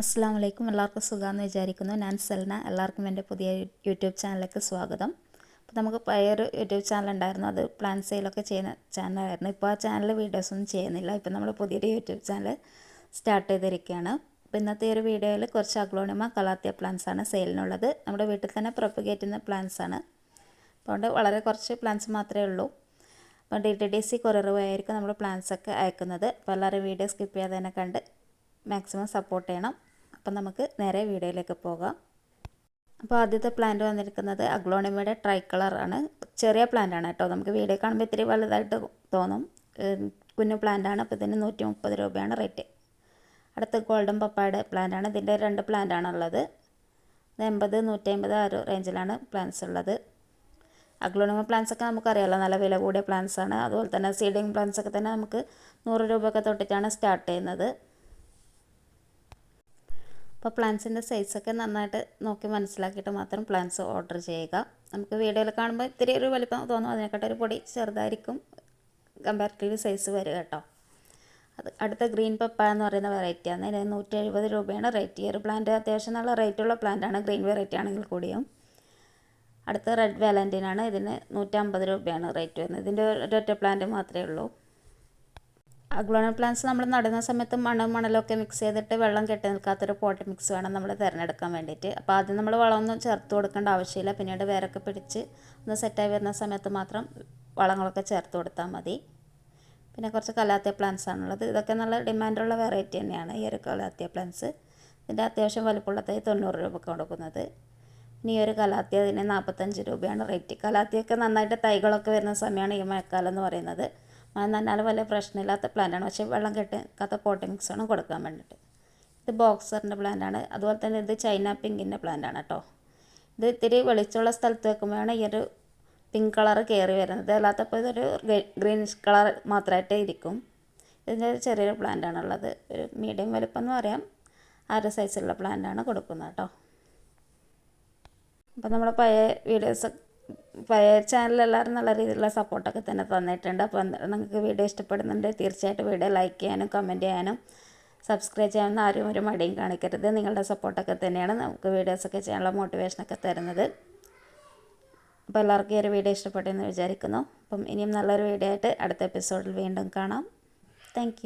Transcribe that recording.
അസ്സലാമു അലൈക്കും. എല്ലാവർക്കും സുഖമാണെന്ന് വിചാരിക്കുന്നു. ഞാൻ സെൽന. എല്ലാവർക്കും എൻ്റെ പുതിയ യൂട്യൂബ് ചാനലിലേക്ക് സ്വാഗതം. അപ്പോൾ നമുക്ക് പഴയൊരു യൂട്യൂബ് ചാനൽ ഉണ്ടായിരുന്നു, അത് പ്ലാൻ സെയിലൊക്കെ ചെയ്യുന്ന ചാനലായിരുന്നു. ഇപ്പോൾ ആ ചാനൽ വീഡിയോസൊന്നും ചെയ്യുന്നില്ല. ഇപ്പോൾ നമ്മൾ പുതിയൊരു യൂട്യൂബ് ചാനൽ സ്റ്റാർട്ട് ചെയ്തിരിക്കുകയാണ്. അപ്പോൾ ഇന്നത്തെ ഒരു വീഡിയോയിൽ കുറച്ച് അഗ്ലോണിമ കലാത്തിയ പ്ലാന്റ്സ് ആണ് സെയിലിനുള്ളത്. നമ്മുടെ വീട്ടിൽ തന്നെ പ്രൊപ്പഗേറ്റ് ചെയ്യുന്ന പ്ലാന്റ്സ് ആണ്. അതുകൊണ്ട് വളരെ കുറച്ച് പ്ലാന്റ്സ് മാത്രമേ ഉള്ളൂ. അപ്പോൾ DTDC കൊറിയർ വഴി ആയിരിക്കും നമ്മൾ പ്ലാന്റ്സൊക്കെ അയക്കുന്നത്. അപ്പോൾ എല്ലാവരും വീഡിയോ സ്കിപ്പ് ചെയ്യാതെ തന്നെ കണ്ട് മാക്സിമം സപ്പോർട്ട് ചെയ്യണം. അപ്പം നമുക്ക് നേരെ വീഡിയോയിലേക്ക് പോകാം. അപ്പോൾ ആദ്യത്തെ പ്ലാന്റ് വന്നിരിക്കുന്നത് അഗ്ലോണിമയുടെ ട്രൈ കളറാണ്. ചെറിയ പ്ലാന്റാണ് കേട്ടോ. നമുക്ക് വീഡിയോ കാണുമ്പോൾ ഇത്തിരി വലുതായിട്ട് തോന്നും. കുഞ്ഞു പ്ലാന്റാണ്. അപ്പോൾ ഇതിന് 130 രൂപയാണ് റേറ്റ്. അടുത്ത ഗോൾഡൻ പപ്പായുടെ പ്ലാന്റാണ്. ഇതിൻ്റെ 2 പ്ലാന്റാണുള്ളത്. 80, 150 ആ ഒരു റേഞ്ചിലാണ് പ്ലാന്റ്സ് ഉള്ളത്. അഗ്ലോണിമ പ്ലാന്റ്സൊക്കെ നമുക്കറിയാമല്ലോ, നല്ല വില കൂടിയ പ്ലാന്റ്സാണ്. അതുപോലെ തന്നെ സീഡിങ് പ്ലാന്റ്സൊക്കെ തന്നെ നമുക്ക് 100 രൂപയൊക്കെ തൊട്ടിട്ടാണ് സ്റ്റാർട്ട് ചെയ്യുന്നത്. അപ്പോൾ പ്ലാന്റ്സിൻ്റെ സൈസൊക്കെ നന്നായിട്ട് നോക്കി മനസ്സിലാക്കിയിട്ട് മാത്രം പ്ലാന്റ്സ് ഓർഡർ ചെയ്യുക. നമുക്ക് വീഡിയോയിൽ കാണുമ്പോൾ ഇത്തിരി ഒരു വലിപ്പം തോന്നും, അതിനെക്കാട്ടും ഒരു പൊടി ചെറുതായിരിക്കും കമ്പാരിറ്റീവ് സൈസ് വരിക കേട്ടോ. അടുത്ത ഗ്രീൻ പപ്പ എന്ന് പറയുന്ന വെറൈറ്റിയാണ്. ഇതിന് 170 രൂപയാണ് റേറ്റ്. ഈ ഒരു പ്ലാന്റ് അത്യാവശ്യം നല്ല റേറ്റുള്ള പ്ലാന്റാണ്, ഗ്രീൻ വെറൈറ്റി ആണെങ്കിൽ കൂടിയും. അടുത്ത റെഡ് വാലന്റൈനാണ്. ഇതിന് 150 രൂപയാണ് റേറ്റ് വരുന്നത്. ഇതിൻ്റെ ഒരൊറ്റ പ്ലാന്റ് മാത്രമേ ഉള്ളൂ. അഗ്ലോണിമ പ്ലാന്റ്സ് നമ്മൾ നടുന്ന സമയത്ത് മണലൊക്കെ മിക്സ് ചെയ്തിട്ട് വെള്ളം കെട്ടി നിൽക്കാത്തൊരു പോട്ട് മിക്സ് വേണം നമ്മൾ തിരഞ്ഞെടുക്കാൻ വേണ്ടിയിട്ട്. അപ്പോൾ ആദ്യം നമ്മൾ വളമൊന്നും ചേർത്ത് കൊടുക്കേണ്ട ആവശ്യമില്ല. പിന്നീട് വേരൊക്കെ പിടിച്ച് ഒന്ന് സെറ്റായി വരുന്ന സമയത്ത് മാത്രം വളങ്ങളൊക്കെ ചേർത്ത് കൊടുത്താൽ മതി. പിന്നെ കുറച്ച് കലാത്തിയ പ്ലാന്റ്സ് ആണുള്ളത്. ഇതൊക്കെ നല്ല ഡിമാൻഡുള്ള വെറൈറ്റി തന്നെയാണ് ഈ ഒരു കലാത്തിയ പ്ലാന്റ്സ്. ഇതിൻ്റെ അത്യാവശ്യം വലിപ്പമുള്ള തൈ 90 രൂപയ്ക്ക് കൊടുക്കുന്നത്. ഇനി ഈ ഒരു കലാത്തിയ ഇതിന് 45 രൂപയാണ് റേറ്റ്. കലാത്തിയൊക്കെ നന്നായിട്ട് തൈകളൊക്കെ വരുന്ന സമയമാണ് ഈ മഴക്കാലം എന്ന് പറയുന്നത്. മഴ നന്നാൽ വലിയ പ്രശ്നമില്ലാത്ത പ്ലാന്റാണ്, പക്ഷേ വെള്ളം കെട്ടാത്ത പോട്ട് മിക്സ് ആണ് കൊടുക്കാൻ വേണ്ടിയിട്ട്. ഇത് ബോക്സറിൻ്റെ പ്ലാന്റാണ്. അതുപോലെ തന്നെ ഇത് ചൈന പിങ്കിൻ്റെ പ്ലാന്റാണ് കേട്ടോ. ഇത് ഇത്തിരി വെളിച്ചമുള്ള സ്ഥലത്ത് വെക്കുമ്പോഴാണ് ഈ ഒരു പിങ്ക് കളർ കയറി വരുന്നത്. അല്ലാത്തപ്പോൾ ഇതൊരു ഗ്രീനിഷ് കളർ മാത്രമായിട്ടേ ഇരിക്കും. ഇതിൻ്റെ ചെറിയൊരു പ്ലാന്റാണുള്ളത്. ഒരു മീഡിയം വലുപ്പം എന്ന് പറയാം. ആ ഒരു സൈസുള്ള പ്ലാന്റാണ് കൊടുക്കുന്നത് കേട്ടോ. അപ്പോൾ നമ്മുടെ പഴയ ചാനൽ എല്ലാവരും നല്ല രീതിയിലുള്ള സപ്പോർട്ടൊക്കെ തന്നെ തന്നിട്ടുണ്ട്. അപ്പോൾ നിങ്ങൾക്ക് വീഡിയോ ഇഷ്ടപ്പെടുന്നുണ്ട് തീർച്ചയായിട്ടും വീഡിയോ ലൈക്ക് ചെയ്യാനും കമൻറ്റ് ചെയ്യാനും സബ്സ്ക്രൈബ് ചെയ്യാനും ആരും ഒരു മടിയും കാണിക്കരുത്. നിങ്ങളുടെ സപ്പോർട്ടൊക്കെ തന്നെയാണ് നമുക്ക് വീഡിയോസൊക്കെ ചെയ്യാനുള്ള മോട്ടിവേഷനൊക്കെ തരുന്നത്. അപ്പോൾ എല്ലാവർക്കും ഈ ഒരു വീഡിയോ ഇഷ്ടപ്പെട്ടെന്ന് വിചാരിക്കുന്നു. അപ്പം ഇനിയും നല്ലൊരു വീഡിയോ ആയിട്ട് അടുത്ത എപ്പിസോഡിൽ വീണ്ടും കാണാം. താങ്ക്